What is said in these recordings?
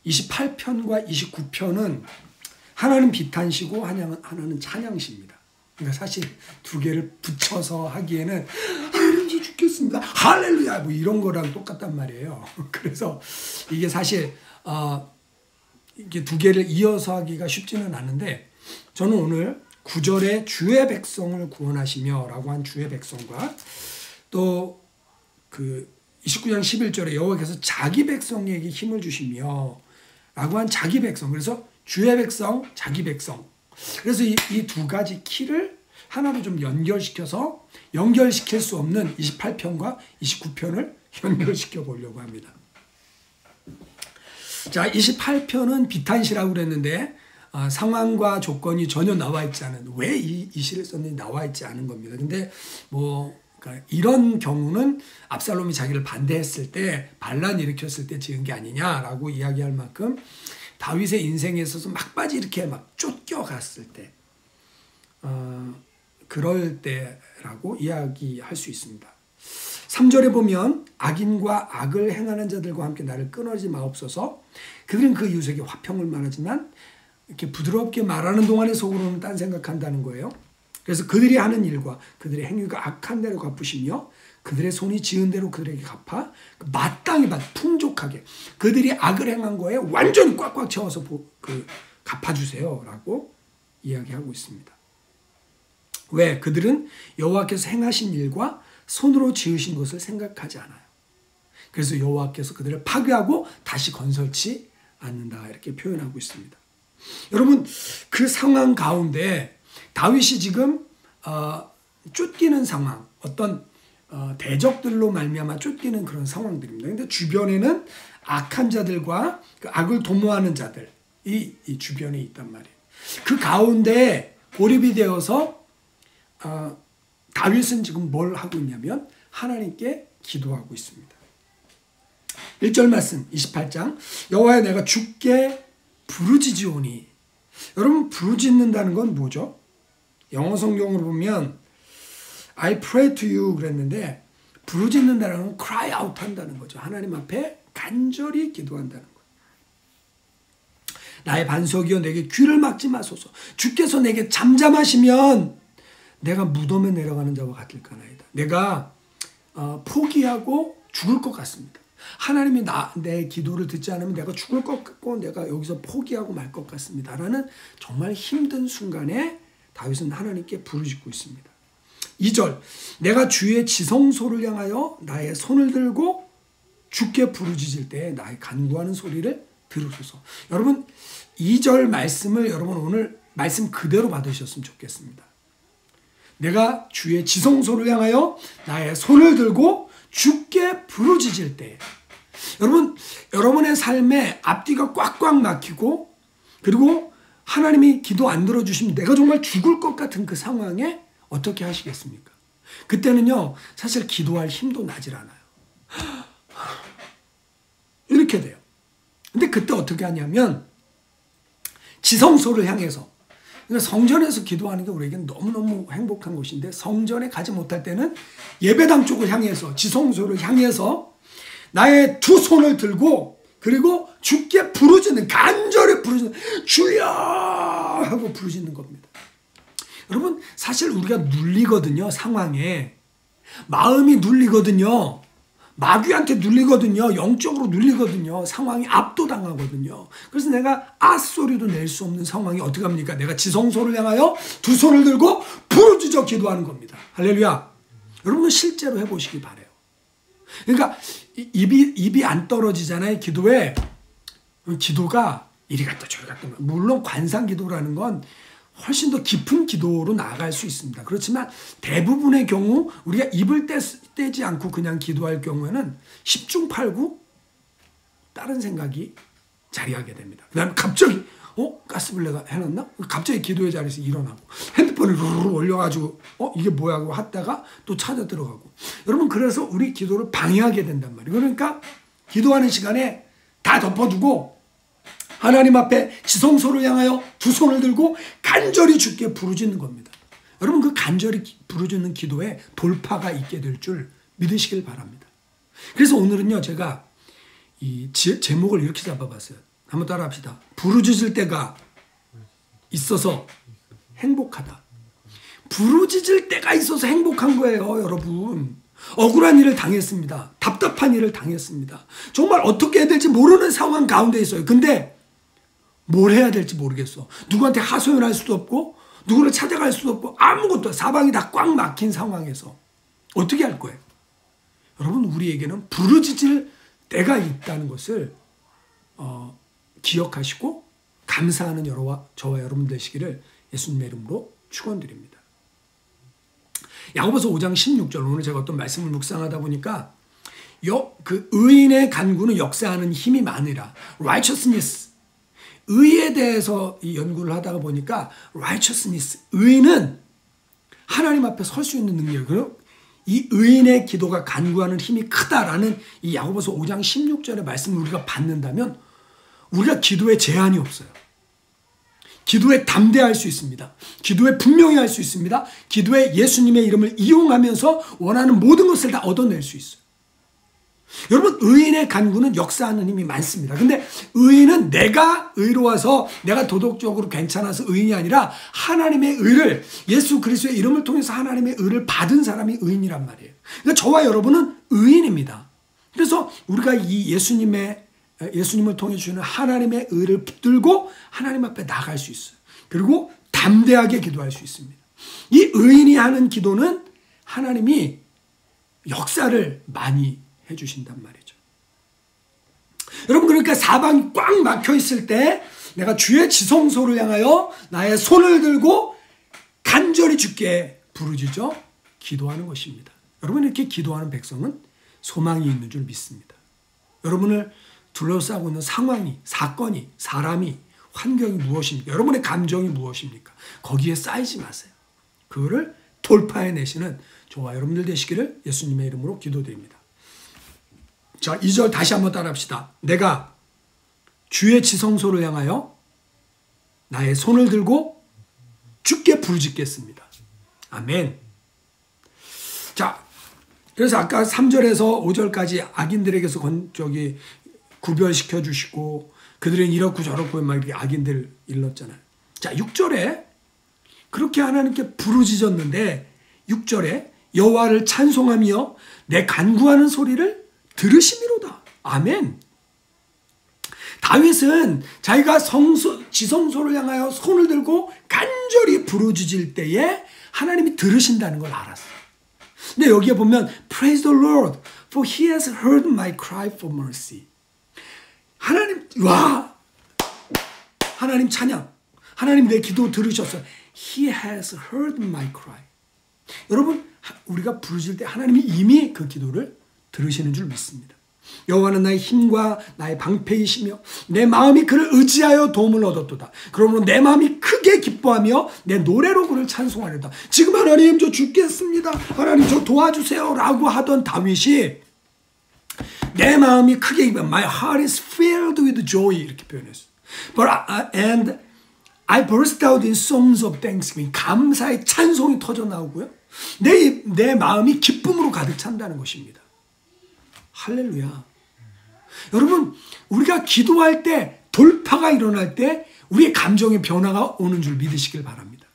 28편과 29편은 하나는 비탄시고 하나는 찬양시입니다. 그러니까 사실 두 개를 붙여서 하기에는 하나님 죽겠습니다. 할렐루야 뭐 이런 거랑 똑같단 말이에요. 그래서 이게 사실 이게 두 개를 이어서 하기가 쉽지는 않은데 저는 오늘 9절에 주의 백성을 구원하시며 라고 한 주의 백성과 또 그 29장 11절에 여호와께서 자기 백성에게 힘을 주시며 라고 한 자기 백성, 그래서 주의 백성, 자기 백성, 그래서 이 두 가지 키를 하나로 좀 연결시켜서 연결시킬 수 없는 28편과 29편을 연결시켜 보려고 합니다. 자, 28편은 비탄시라고 그랬는데 상황과 조건이 전혀 나와 있지 않은, 왜 이 시를 썼는지 나와 있지 않은 겁니다. 근데 그러니까 이런 경우는 압살롬이 자기를 반대했을 때 반란 일으켰을 때 지은 게 아니냐라고 이야기할 만큼 다윗의 인생에 있어서 막바지 이렇게 막 쫓겨갔을 때 그럴 때라고 이야기할 수 있습니다. 3절에 보면 악인과 악을 행하는 자들과 함께 나를 끊어지 마옵소서. 그들은 그 이웃에게 화평을 말하지만 이렇게 부드럽게 말하는 동안에 속으로는 딴 생각한다는 거예요. 그래서 그들이 하는 일과 그들의 행위가 악한 대로 갚으시며 그들의 손이 지은 대로 그들에게 갚아 마땅히 풍족하게 그들이 악을 행한 거에 완전히 꽉꽉 채워서 갚아주세요 라고 이야기하고 있습니다. 왜? 그들은 여호와께서 행하신 일과 손으로 지으신 것을 생각하지 않아요. 그래서 여호와께서 그들을 파괴하고 다시 건설치 않는다 이렇게 표현하고 있습니다. 여러분, 그 상황 가운데 다윗이 지금 쫓기는 상황, 어떤 대적들로 말미암아 쫓기는 그런 상황들입니다. 그런데 주변에는 악한 자들과 그 악을 도모하는 자들이 이 주변에 있단 말이에요. 그 가운데 고립이 되어서 다윗은 지금 뭘 하고 있냐면 하나님께 기도하고 있습니다. 1절 말씀 28장 여호와여 내가 주께 부르짖으오니. 여러분, 부르짖는다는 건 뭐죠? 영어 성경으로 보면 I pray to you 그랬는데 부르짖는다는 건 cry out 한다는 거죠. 하나님 앞에 간절히 기도한다는 거예요. 나의 반석이여 내게 귀를 막지 마소서. 주께서 내게 잠잠하시면 내가 무덤에 내려가는 자와 같을까나이다. 내가 포기하고 죽을 것 같습니다. 하나님이 내 기도를 듣지 않으면 내가 죽을 것 같고 내가 여기서 포기하고 말 것 같습니다. 라는 정말 힘든 순간에 다윗은 하나님께 부르짖고 있습니다. 2절 내가 주의 지성소를 향하여 나의 손을 들고 주께 부르짖을 때 나의 간구하는 소리를 들으소서. 여러분 2절 말씀을 여러분 오늘 말씀 그대로 받으셨으면 좋겠습니다. 내가 주의 지성소를 향하여 나의 손을 들고 주께 부르짖을 때, 여러분 여러분의 삶에 앞뒤가 꽉꽉 막히고 그리고 하나님이 기도 안 들어주시면 내가 정말 죽을 것 같은 그 상황에 어떻게 하시겠습니까? 그때는요 사실 기도할 힘도 나질 않아요. 이렇게 돼요. 근데 그때 어떻게 하냐면 지성소를 향해서, 그러니까 성전에서 기도하는 게 우리에게는 너무너무 행복한 곳인데 성전에 가지 못할 때는 예배당 쪽을 향해서 지성소를 향해서 나의 두 손을 들고 그리고 주께 부르짖는, 간절히 부르짖는, 주여 하고 부르짖는 겁니다. 여러분 사실 우리가 눌리거든요. 상황에 마음이 눌리거든요. 마귀한테 눌리거든요. 영적으로 눌리거든요. 상황이 압도당하거든요. 그래서 내가 소리도 낼 수 없는 상황이 어떻게 합니까? 내가 지성소를 향하여 두 손을 들고 부르짖어 기도하는 겁니다. 할렐루야. 여러분은 실제로 해보시기 바라요. 그러니까 입이 안 떨어지잖아요. 기도에. 기도가 이리 갔다 저리 갔다. 물론 관상 기도라는 건 훨씬 더 깊은 기도로 나아갈 수 있습니다. 그렇지만 대부분의 경우 우리가 입을 떼지 않고 그냥 기도할 경우에는 10중 8구 다른 생각이 자리하게 됩니다. 그 다음에 갑자기 가스불레가 해놨나? 갑자기 기도의 자리에서 일어나고 핸드폰을 루루루 올려가지고 이게 뭐야 하고 하다가 또 찾아 들어가고. 여러분 그래서 우리 기도를 방해하게 된단 말이에요. 그러니까 기도하는 시간에 다 덮어두고 하나님 앞에 지성소를 향하여 두 손을 들고 간절히 주께 부르짖는 겁니다. 여러분 그 간절히 부르짖는 기도에 돌파가 있게 될 줄 믿으시길 바랍니다. 그래서 오늘은요 제가 이 제목을 이렇게 잡아봤어요. 한번 따라합시다. 부르짖을 때가 있어서 행복하다. 부르짖을 때가 있어서 행복한 거예요, 여러분. 억울한 일을 당했습니다. 답답한 일을 당했습니다. 정말 어떻게 해야 될지 모르는 상황 가운데 있어요. 근데 뭘 해야 될지 모르겠어. 누구한테 하소연할 수도 없고 누구를 찾아갈 수도 없고 아무것도, 사방이 다 꽉 막힌 상황에서 어떻게 할 거예요? 여러분, 우리에게는 부르짖을 때가 있다는 것을 기억하시고 감사하는 저와 여러분 되시기를 예수님의 이름으로 축원드립니다. 야고보서 5장 16절, 오늘 제가 어떤 말씀을 묵상하다 보니까 그 의인의 간구는 역사하는 힘이 많으라. righteousness, 의에 대해서 이 연구를 하다가 보니까 righteousness, 의인은 하나님 앞에 설 수 있는 능력이고요. 이 의인의 기도가 간구하는 힘이 크다라는 이 야고보서 5장 16절의 말씀을 우리가 받는다면 우리가 기도에 제한이 없어요. 기도에 담대할 수 있습니다. 기도에 분명히 할 수 있습니다. 기도에 예수님의 이름을 이용하면서 원하는 모든 것을 다 얻어낼 수 있어요. 여러분, 의인의 간구는 역사하는 힘이 많습니다. 근데 의인은 내가 의로워서 내가 도덕적으로 괜찮아서 의인이 아니라 하나님의 의를, 예수 그리스도의 이름을 통해서 하나님의 의를 받은 사람이 의인이란 말이에요. 그러니까 저와 여러분은 의인입니다. 그래서 우리가 이 예수님을 통해 주시는 하나님의 의를 붙들고 하나님 앞에 나갈 수 있어요. 그리고 담대하게 기도할 수 있습니다. 이 의인이 하는 기도는 하나님이 역사를 많이 해주신단 말이죠. 여러분, 그러니까 사방이 꽉 막혀 있을 때 내가 주의 지성소를 향하여 나의 손을 들고 간절히 주께 부르짖어 기도하는 것입니다. 여러분, 이렇게 기도하는 백성은 소망이 있는 줄 믿습니다. 여러분을 둘러싸고 있는 상황이, 사건이, 사람이, 환경이 무엇입니까? 여러분의 감정이 무엇입니까? 거기에 쌓이지 마세요. 그거를 돌파해내시는 저와 여러분들 되시기를 예수님의 이름으로 기도드립니다. 자, 2절 다시 한번 따라합시다. 내가 주의 지성소를 향하여 나의 손을 들고 주께 부르짖겠습니다. 아멘. 자, 그래서 아까 3절에서 5절까지 악인들에게서 구별시켜 주시고 그들은 이렇고 저렇고 막 이렇게 악인들 일렀잖아요. 자, 6절에 그렇게 하나님께 부르짖었는데 6절에 여호와를 찬송하며 내 간구하는 소리를 들으심이로다. 아멘. 다윗은 자기가 지성소를 향하여 손을 들고 간절히 부르짖을 때에 하나님이 들으신다는 걸 알았어요. 근데 여기에 보면 Praise the Lord, for he has heard my cry for mercy. 하나님, 와! 하나님 찬양. 하나님 내 기도 들으셨어요. He has heard my cry. 여러분, 우리가 부르짖을 때 하나님이 이미 그 기도를 들으시는 줄 믿습니다. 여호와는 나의 힘과 나의 방패이시며 내 마음이 그를 의지하여 도움을 얻었도다. 그러므로 내 마음이 크게 기뻐하며 내 노래로 그를 찬송하려다. 지금 하나님 저 죽겠습니다. 하나님 저 도와주세요 라고 하던 다윗이 내 마음이 크게 기뻐, My heart is filled with joy 이렇게 표현했어요. And I burst out in songs of thanksgiving. 감사의 찬송이 터져 나오고요. 내 마음이 기쁨으로 가득 찬다는 것입니다. 할렐루야. 여러분, 우리가 기도할 때, 돌파가 일어날 때 우리의 감정의 변화가 오는 줄 믿으시길 바랍니다.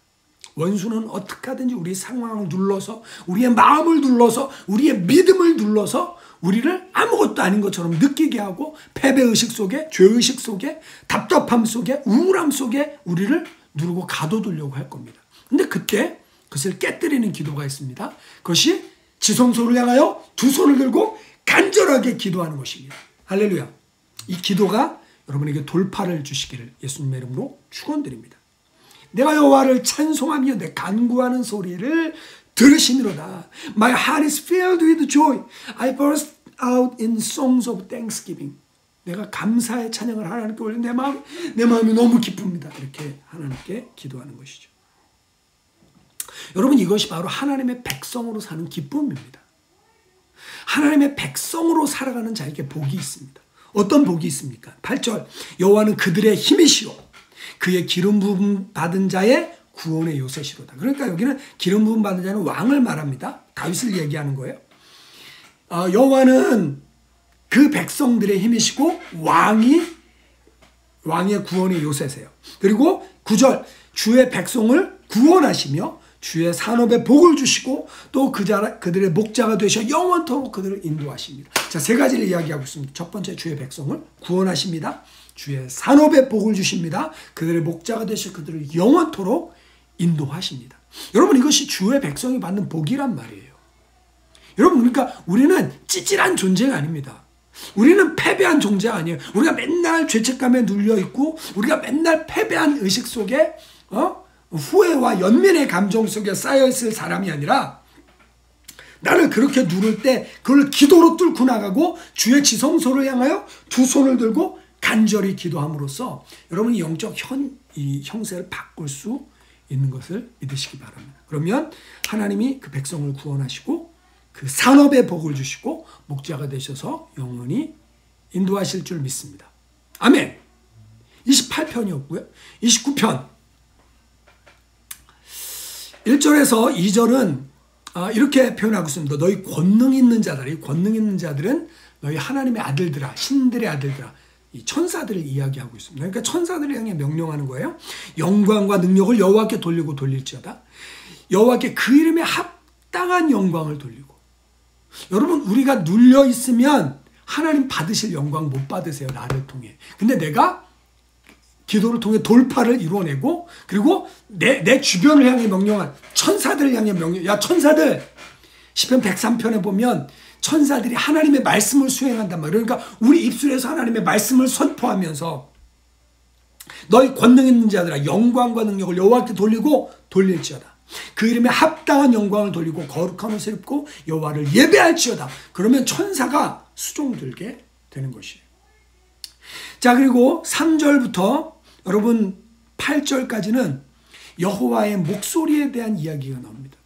원수는 어떻게 하든지 우리의 상황을 눌러서, 우리의 마음을 눌러서, 우리의 믿음을 눌러서 우리를 아무것도 아닌 것처럼 느끼게 하고 패배의식 속에, 죄의식 속에, 답답함 속에, 우울함 속에 우리를 누르고 가둬두려고 할 겁니다. 근데 그때 그것을 깨뜨리는 기도가 있습니다. 그것이 지성소를 향하여 두 손을 들고 간절하게 기도하는 것입니다. 할렐루야. 이 기도가 여러분에게 돌파를 주시기를 예수님의 이름으로 축원드립니다. 내가 여호와를 찬송하며 내 간구하는 소리를 들으시미로다. My heart is filled with joy. I burst out in songs of thanksgiving. 내가 감사의 찬양을 하나님께 올려 내 마음이 너무 기쁩니다. 이렇게 하나님께 기도하는 것이죠. 여러분, 이것이 바로 하나님의 백성으로 사는 기쁨입니다. 하나님의 백성으로 살아가는 자에게 복이 있습니다. 어떤 복이 있습니까? 8절 여호와는 그들의 힘이시오 그의 기름 부음 받은 자의 구원의 요새시로다. 그러니까 여기는 기름 부음 받은 자는 왕을 말합니다. 다윗을 얘기하는 거예요. 여호와는 그 백성들의 힘이시고 왕이 왕의 구원의 요새세요. 그리고 9절 주의 백성을 구원하시며 주의 산업에 복을 주시고 또 그들의 목자가 되셔 영원토록 그들을 인도하십니다. 자, 세 가지를 이야기하고 있습니다. 첫 번째, 주의 백성을 구원하십니다. 주의 산업에 복을 주십니다. 그들의 목자가 되셔 그들을 영원토록 인도하십니다. 여러분, 이것이 주의 백성이 받는 복이란 말이에요. 여러분, 그러니까 우리는 찌질한 존재가 아닙니다. 우리는 패배한 존재가 아니에요. 우리가 맨날 죄책감에 눌려있고 우리가 맨날 패배한 의식 속에 후회와 연민의 감정 속에 쌓여있을 사람이 아니라 나를 그렇게 누를 때 그걸 기도로 뚫고 나가고 주의 지성소를 향하여 두 손을 들고 간절히 기도함으로써 여러분이 영적 형세를 바꿀 수 있는 것을 믿으시기 바랍니다. 그러면 하나님이 그 백성을 구원하시고 그 산업에 복을 주시고 목자가 되셔서 영원히 인도하실 줄 믿습니다. 아멘. 28편이었고요. 29편 1절에서 2절은 이렇게 표현하고 있습니다. 너희 권능 있는 자들, 이 권능 있는 자들은 너희 하나님의 아들들아, 신들의 아들들아, 이 천사들을 이야기하고 있습니다. 그러니까 천사들을 향해 명령하는 거예요. 영광과 능력을 여호와께 돌리고 돌릴지어다. 여호와께 그 이름에 합당한 영광을 돌리고. 여러분, 우리가 눌려 있으면 하나님 받으실 영광 못 받으세요. 나를 통해. 근데 내가 기도를 통해 돌파를 이루어내고 그리고 내 주변을 향해 명령한 천사들을 향해 야 천사들, 시편 103편에 보면 천사들이 하나님의 말씀을 수행한단 말이에요. 그러니까 우리 입술에서 하나님의 말씀을 선포하면서 너희 권능 있는 자들아 영광과 능력을 여호와께 돌리고 돌릴지어다. 그 이름에 합당한 영광을 돌리고 거룩한 옷을 입고 여호와를 예배할지어다. 그러면 천사가 수종들게 되는 것이에요. 자, 그리고 3절부터 여러분 8절까지는 여호와의 목소리에 대한 이야기가 나옵니다.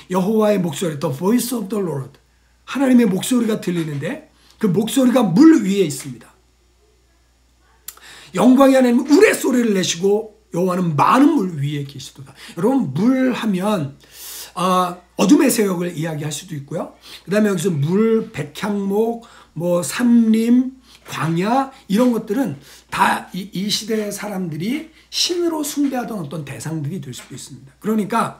여호와의 목소리, the voice of the Lord. 하나님의 목소리가 들리는데 그 목소리가 물 위에 있습니다. 영광이 하나님 우레소리를 내시고 여호와는 많은 물 위에 계시도다. 여러분, 물 하면 어둠의 세력을 이야기할 수도 있고요. 그 다음에 여기서 물, 백향목, 삼림, 광야 이런 것들은 다 이 시대의 사람들이 신으로 숭배하던 어떤 대상들이 될 수도 있습니다. 그러니까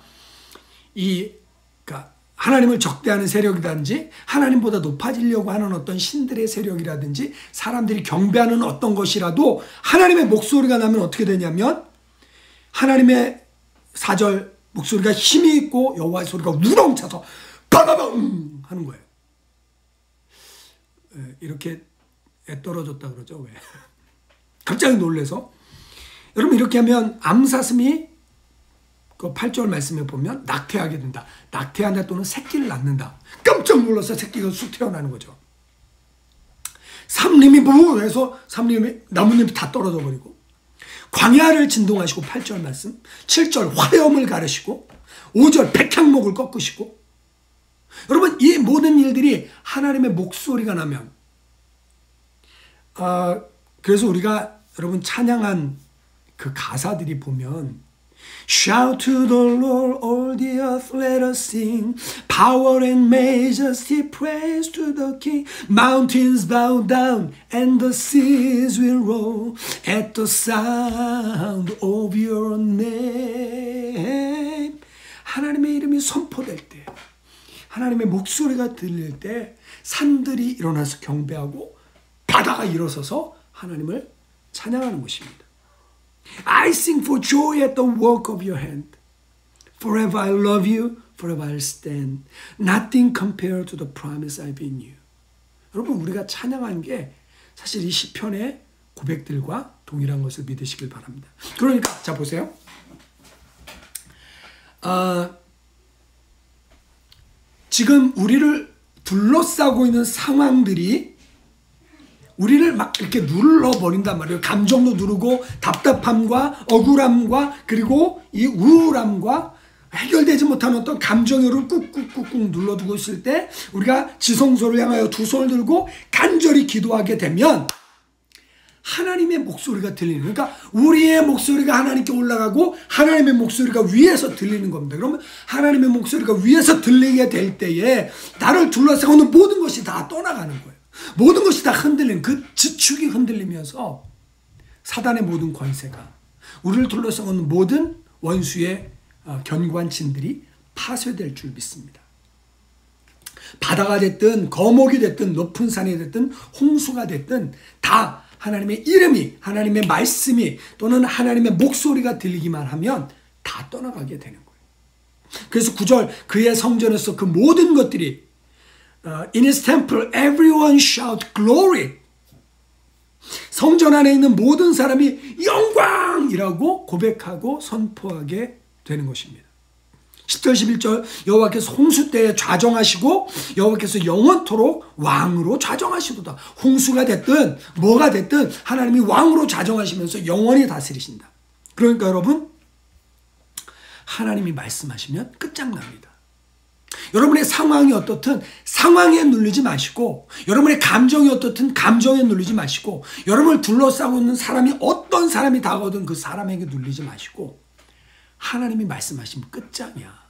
그러니까 하나님을 적대하는 세력이라든지 하나님보다 높아지려고 하는 어떤 신들의 세력이라든지 사람들이 경배하는 어떤 것이라도 하나님의 목소리가 나면 어떻게 되냐면 하나님의 4절 목소리가 힘이 있고 여호와의 소리가 우렁차서 빠바방 하는 거예요. 이렇게 애 떨어졌다 그러죠. 왜? 갑자기 놀래서. 여러분, 이렇게 하면 암사슴이 그 8절 말씀에 보면 낙태하게 된다. 낙태한다 또는 새끼를 낳는다. 깜짝 놀라서 새끼가 쑥 태어나는 거죠. 삼림이 해서 삼림이 나뭇잎이 다 떨어져 버리고 광야를 진동하시고 8절 말씀 7절 화염을 가르시고 5절 백향목을 꺾으시고. 여러분, 이 모든 일들이 하나님의 목소리가 나면 그래서 우리가 여러분 찬양한 그 가사들이 보면 Shout to the Lord, all the earth, let us sing. Power and majesty, praise to the King. Mountains bow down and the seas will roll at the sound of your name. 하나님의 이름이 선포될 때, 하나님의 목소리가 들릴 때 산들이 일어나서 경배하고 바다가 일어서서 하나님을 찬양하는 것입니다. I sing for joy at the work of your hand. Forever I love you, forever I'll stand. Nothing compared to the promise I've in you. 여러분, 우리가 찬양하는 게 사실 이 시편의 고백들과 동일한 것을 믿으시길 바랍니다. 그러니까 자 보세요. 지금 우리를 둘러싸고 있는 상황들이 우리를 막 이렇게 눌러버린단 말이에요. 감정도 누르고 답답함과 억울함과 그리고 이 우울함과 해결되지 못한 어떤 감정을 꾹꾹꾹꾹 눌러두고 있을 때 우리가 지성소를 향하여 두 손을 들고 간절히 기도하게 되면 하나님의 목소리가 들리는, 그러니까 우리의 목소리가 하나님께 올라가고 하나님의 목소리가 위에서 들리는 겁니다. 그러면 하나님의 목소리가 위에서 들리게 될 때에 나를 둘러싸고 있는 모든 것이 다 떠나가는 거예요. 모든 것이 다 흔들리는, 그 지축이 흔들리면서 사단의 모든 권세가, 우리를 둘러싸는 모든 원수의 견고한 진들이 파쇄될 줄 믿습니다. 바다가 됐든 거목이 됐든 높은 산이 됐든 홍수가 됐든 다 하나님의 이름이, 하나님의 말씀이 또는 하나님의 목소리가 들리기만 하면 다 떠나가게 되는 거예요. 그래서 9절, 그의 성전에서 그 모든 것들이 In his temple everyone shout glory. 성전 안에 있는 모든 사람이 영광이라고 고백하고 선포하게 되는 것입니다. 10절 11절, 여호와께서 홍수 때에 좌정하시고 여호와께서 영원토록 왕으로 좌정하시도다. 홍수가 됐든 뭐가 됐든 하나님이 왕으로 좌정하시면서 영원히 다스리신다. 그러니까 여러분, 하나님이 말씀하시면 끝장납니다. 여러분의 상황이 어떻든 상황에 눌리지 마시고, 여러분의 감정이 어떻든 감정에 눌리지 마시고, 여러분을 둘러싸고 있는 사람이 어떤 사람이 다가오든 그 사람에게 눌리지 마시고, 하나님이 말씀하시면 끝장이야.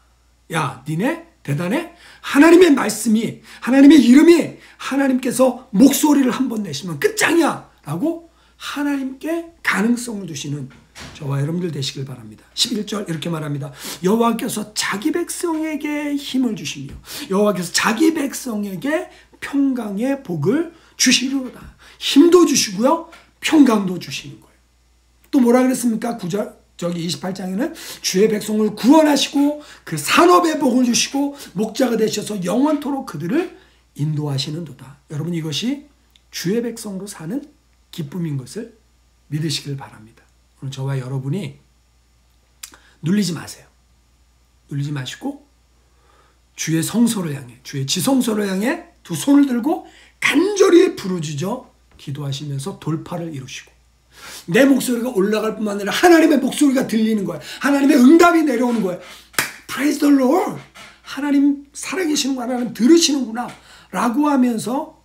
야, 니네 대단해? 하나님의 말씀이, 하나님의 이름이, 하나님께서 목소리를 한번 내시면 끝장이야 라고 하나님께 가능성을 두시는 저와 여러분들 되시길 바랍니다. 11절 이렇게 말합니다. 여호와께서 자기 백성에게 힘을 주시며 여호와께서 자기 백성에게 평강의 복을 주시리로다. 힘도 주시고요, 평강도 주시는 거예요. 또 뭐라 그랬습니까? 9절 저기 28장에는 주의 백성을 구원하시고 그 산업의 복을 주시고 목자가 되셔서 영원토록 그들을 인도하시는도다. 여러분, 이것이 주의 백성으로 사는 기쁨인 것을 믿으시길 바랍니다. 오늘 저와 여러분이 눌리지 마세요. 눌리지 마시고 주의 성소를 향해, 주의 지성소를 향해 두 손을 들고 간절히 부르짖어 기도하시면서 돌파를 이루시고, 내 목소리가 올라갈 뿐만 아니라 하나님의 목소리가 들리는 거야. 하나님의 응답이 내려오는 거야. Praise the Lord. 하나님 살아계시는구나, 하나님 들으시는구나 라고 하면서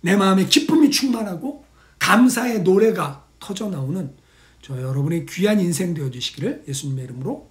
내 마음에 기쁨이 충만하고 감사의 노래가 터져 나오는 저 여러분의 귀한 인생 되어주시기를 예수님의 이름으로